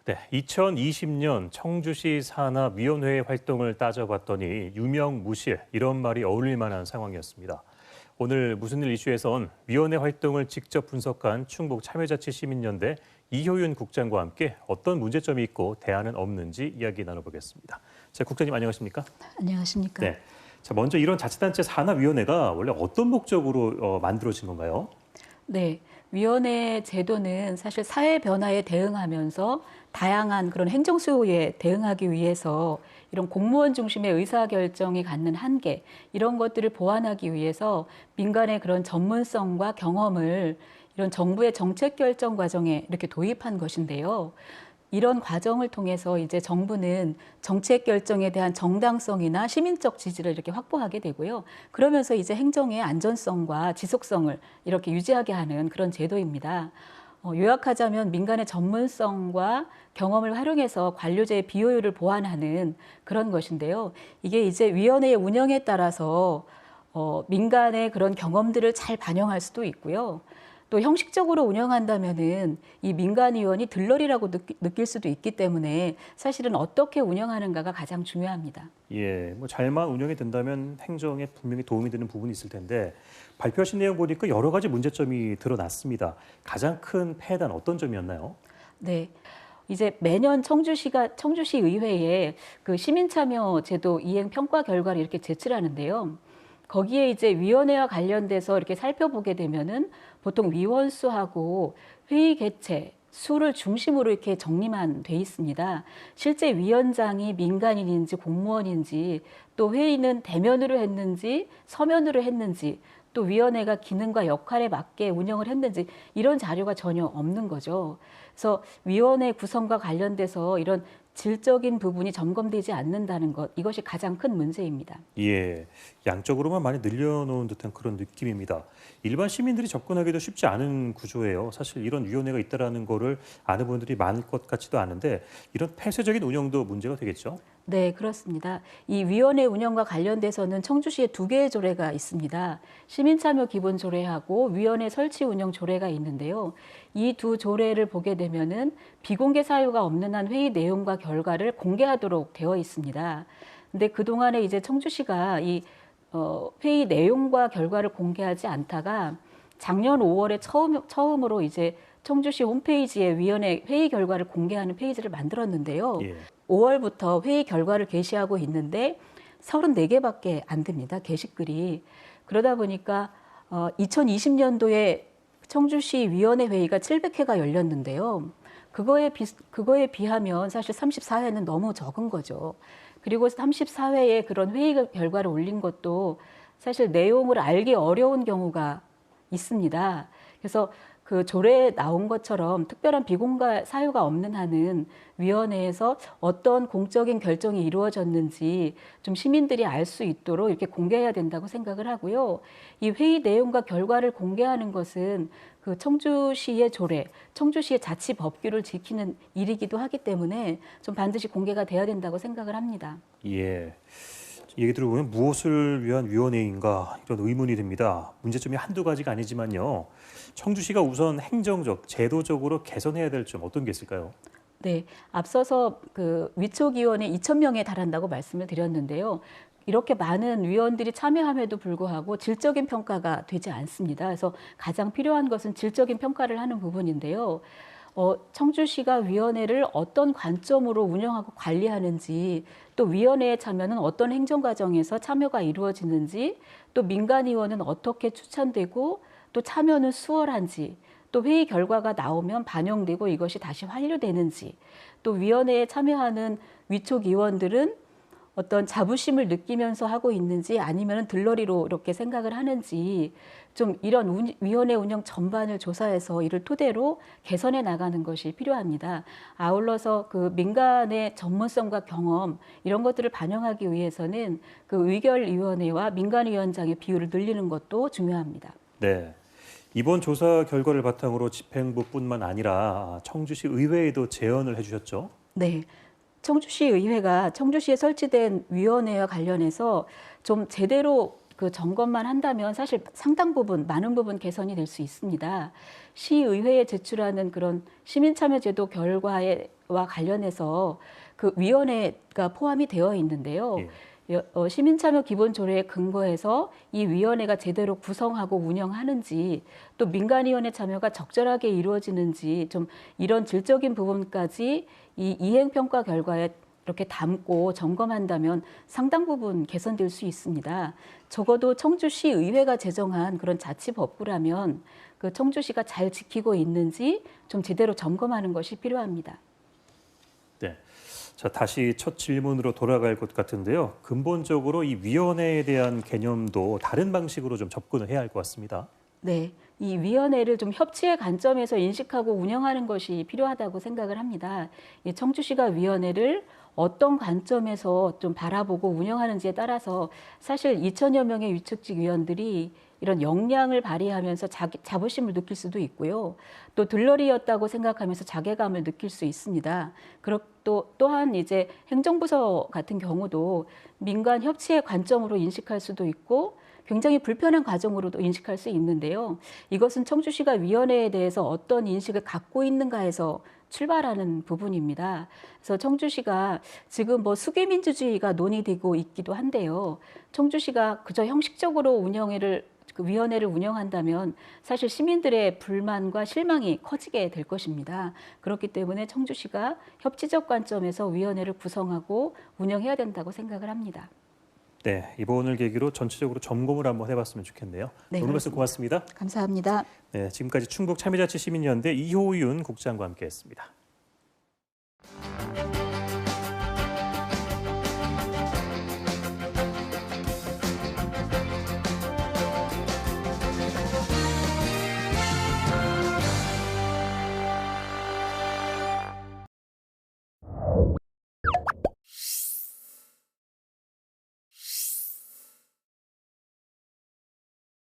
네, 2020년 청주시 산하위원회의 활동을 따져봤더니 유명무실 이런 말이 어울릴 만한 상황이었습니다. 오늘 무슨 일 이슈에선 위원회 활동을 직접 분석한 충북 참여자치시민연대 이효윤 국장과 함께 어떤 문제점이 있고 대안은 없는지 이야기 나눠보겠습니다. 자, 국장님 안녕하십니까? 안녕하십니까? 네. 자, 먼저 이런 자치단체 산하위원회가 원래 어떤 목적으로 만들어진 건가요? 네, 위원회 제도는 사실 사회 변화에 대응하면서 다양한 그런 행정 수요에 대응하기 위해서 이런 공무원 중심의 의사결정이 갖는 한계, 이런 것들을 보완하기 위해서 민간의 그런 전문성과 경험을 이런 정부의 정책 결정 과정에 이렇게 도입한 것인데요. 이런 과정을 통해서 이제 정부는 정책 결정에 대한 정당성이나 시민적 지지를 이렇게 확보하게 되고요. 그러면서 이제 행정의 안전성과 지속성을 이렇게 유지하게 하는 그런 제도입니다. 요약하자면 민간의 전문성과 경험을 활용해서 관료제의 비효율을 보완하는 그런 것인데요. 이게 이제 위원회의 운영에 따라서 민간의 그런 경험들을 잘 반영할 수도 있고요. 또 형식적으로 운영한다면은 이 민간위원이 들러리라고 느낄 수도 있기 때문에 사실은 어떻게 운영하는가가 가장 중요합니다. 예, 뭐 잘만 운영이 된다면 행정에 분명히 도움이 되는 부분이 있을 텐데 발표하신 내용 보니까 여러 가지 문제점이 드러났습니다. 가장 큰 폐해단 어떤 점이었나요? 네. 이제 매년 청주시 의회에 그 시민참여 제도 이행 평가 결과를 이렇게 제출하는데요. 거기에 이제 위원회와 관련돼서 이렇게 살펴보게 되면은 보통 위원 수하고 회의 개최, 수를 중심으로 이렇게 정리만 돼 있습니다. 실제 위원장이 민간인인지 공무원인지, 또 회의는 대면으로 했는지 서면으로 했는지, 또 위원회가 기능과 역할에 맞게 운영을 했는지 이런 자료가 전혀 없는 거죠. 그래서 위원회 구성과 관련돼서 이런 질적인 부분이 점검되지 않는다는 것, 이것이 가장 큰 문제입니다. 예, 양적으로만 많이 늘려놓은 듯한 그런 느낌입니다. 일반 시민들이 접근하기도 쉽지 않은 구조예요. 사실 이런 위원회가 있다라는 거를 아는 분들이 많을 것 같지도 않은데 이런 폐쇄적인 운영도 문제가 되겠죠? 네, 그렇습니다. 이 위원회 운영과 관련돼서는 청주시에 두 개의 조례가 있습니다. 시민참여 기본 조례하고 위원회 설치 운영 조례가 있는데요. 이 두 조례를 보게 되면은 비공개 사유가 없는 한 회의 내용과 결과를 공개하도록 되어 있습니다. 근데 그동안에 이제 청주시가 이 회의 내용과 결과를 공개하지 않다가 작년 5월에 처음으로 이제 청주시 홈페이지에 위원회 회의 결과를 공개하는 페이지를 만들었는데요. 예. 5월부터 회의 결과를 게시하고 있는데 34개밖에 안 됩니다. 게시글이. 그러다 보니까 2020년도에 청주시 위원회 회의가 700회가 열렸는데요. 그거에 비하면 사실 34회는 너무 적은 거죠. 그리고 34회에 그런 회의 결과를 올린 것도 사실 내용을 알기 어려운 경우가 있습니다. 그래서 그 조례에 나온 것처럼 특별한 비공개 사유가 없는 한은 위원회에서 어떤 공적인 결정이 이루어졌는지 좀 시민들이 알 수 있도록 이렇게 공개해야 된다고 생각을 하고요. 이 회의 내용과 결과를 공개하는 것은 그 청주시의 조례, 청주시의 자치 법규를 지키는 일이기도 하기 때문에 좀 반드시 공개가 돼야 된다고 생각을 합니다. 예. 얘기 들어보면 무엇을 위한 위원회인가 이런 의문이 듭니다. 문제점이 한두 가지가 아니지만요. 청주시가 우선 행정적, 제도적으로 개선해야 될 점 어떤 게 있을까요? 네, 앞서서 그 위촉위원회 2,000명에 달한다고 말씀을 드렸는데요. 이렇게 많은 위원들이 참여함에도 불구하고 질적인 평가가 되지 않습니다. 그래서 가장 필요한 것은 질적인 평가를 하는 부분인데요. 청주시가 위원회를 어떤 관점으로 운영하고 관리하는지, 또 위원회에 참여는 어떤 행정 과정에서 참여가 이루어지는지, 또 민간위원은 어떻게 추천되고 또 참여는 수월한지, 또 회의 결과가 나오면 반영되고 이것이 다시 환류되는지, 또 위원회에 참여하는 위촉위원들은 어떤 자부심을 느끼면서 하고 있는지 아니면 들러리로 이렇게 생각을 하는지 좀 이런 위원회 운영 전반을 조사해서 이를 토대로 개선해 나가는 것이 필요합니다. 아울러서 그 민간의 전문성과 경험 이런 것들을 반영하기 위해서는 그 의결위원회와 민간위원장의 비율을 늘리는 것도 중요합니다. 네. 이번 조사 결과를 바탕으로 집행부뿐만 아니라 청주시 의회에도 제언을 해주셨죠? 네. 청주시 의회가 청주시에 설치된 위원회와 관련해서 좀 제대로 그 점검만 한다면 사실 상당 부분, 많은 부분 개선이 될 수 있습니다. 시의회에 제출하는 그런 시민참여제도 결과와 관련해서 그 위원회가 포함이 되어 있는데요. 시민참여 기본조례에 근거해서 이 위원회가 제대로 구성하고 운영하는지 또 민간위원회 참여가 적절하게 이루어지는지 좀 이런 질적인 부분까지 이 이행평가 결과에 이렇게 담고 점검한다면 상당 부분 개선될 수 있습니다. 적어도 청주시 의회가 제정한 그런 자치법규라면 그 청주시가 잘 지키고 있는지 좀 제대로 점검하는 것이 필요합니다. 네. 자, 다시 첫 질문으로 돌아갈 것 같은데요. 근본적으로 이 위원회에 대한 개념도 다른 방식으로 좀 접근을 해야 할 것 같습니다. 네. 이 위원회를 좀 협치의 관점에서 인식하고 운영하는 것이 필요하다고 생각을 합니다. 이 청주시가 위원회를 어떤 관점에서 좀 바라보고 운영하는지에 따라서 사실 2천여 명의 위촉직 위원들이 이런 역량을 발휘하면서 자부심을 느낄 수도 있고요. 또 들러리였다고 생각하면서 자괴감을 느낄 수 있습니다. 또한 이제 행정부서 같은 경우도 민간 협치의 관점으로 인식할 수도 있고 굉장히 불편한 과정으로도 인식할 수 있는데요. 이것은 청주시가 위원회에 대해서 어떤 인식을 갖고 있는가에서 출발하는 부분입니다. 그래서 청주시가 지금 뭐 수계민주주의가 논의되고 있기도 한데요. 청주시가 그저 형식적으로 그 위원회를 운영한다면 사실 시민들의 불만과 실망이 커지게 될 것입니다. 그렇기 때문에 청주시가 협치적 관점에서 위원회를 구성하고 운영해야 된다고 생각을 합니다. 네, 이번을 계기로 전체적으로 점검을 한번 해봤으면 좋겠네요. 네, 오늘 말씀 고맙습니다. 감사합니다. 네, 지금까지 충북 참여자치 시민연대 이호윤 국장과 함께했습니다.